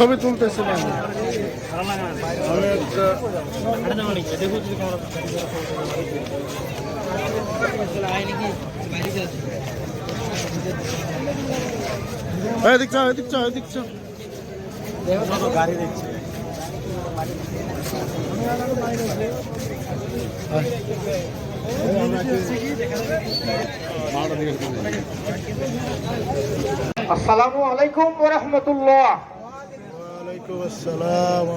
ছবি তুলতেছিলাম। এদিক চাও, এদিক চাও, এদিক চাও। গাড়ি দেখছি। আসসালামু আলাইকুম ওয়া রাহমাতুল্লাহ। ওয়ালাইকুম আসসালাম।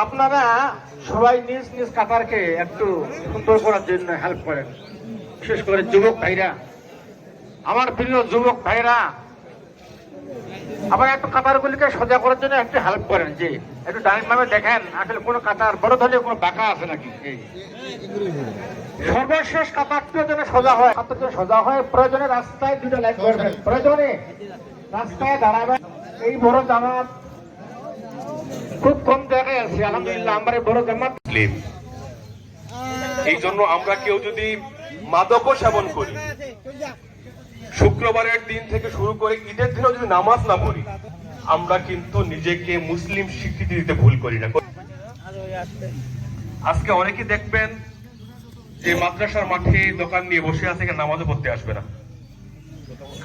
আপনারা সবাই নিজ নিজ কাতারকে একটু সুন্দর করার জন্য হেল্প করেন, বিশেষ করে যুবক ভাইরা। আমার প্রিয় যুবক ভাইরা, আবার একটু কাতারগুলিকে সোজা করার জন্য একটু হেল্প করেন, যে একটু ডাইরেক্ট ভাবে দেখেন আসলে কোনো কাতার বড় ধরনের কোনো বাঁকা আছে নাকি। সর্বশেষ কাতারটিও যেন সোজা হয়, কাতার যেন সোজা হয়। প্রয়োজনে রাস্তায় দুটো লাইট করবেন, প্রয়োজনে রাস্তায় দাঁড়াবেন। এই বড় জামাত খুব কম জায়গায় আছে, আলহামদুলিল্লাহ আমরা বড় জামাত। এই জন্য আমরা কেউ যদি মাদকও সেবন করি, শুক্রবারের দিন থেকে শুরু করে ঈদের দিনেও যদি নামাজ না পড়ি, আমরা কিন্তু নিজেকে মুসলিম স্বীকৃতি দিতে ভুল করি না। আজকে অনেকে দেখবেন যে মাদ্রাসার মাঠে দোকান নিয়ে বসে আছে, নামাজও পড়তে আসবে না।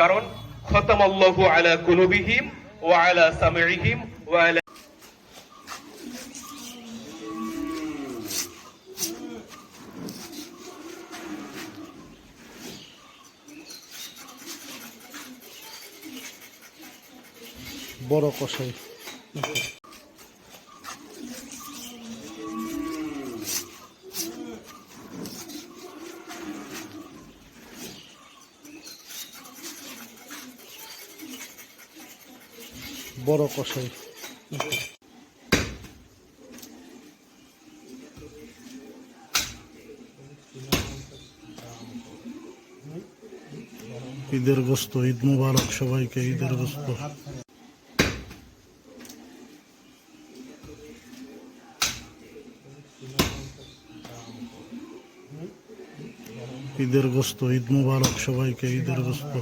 কারণ খতামাল্লাহু আলা কুলুবিহিম ওয়া আলা সামিইহিম ওয়া আলা বড় কষাই। বড় কষাই। ঈদের গোস্ত, ঈদ মুবারক সবাইকে, ঈদের গোস্ত। ঈদের গোস্ত, ঈদ মুবারক সবাইকে, ঈদের গোস্ত।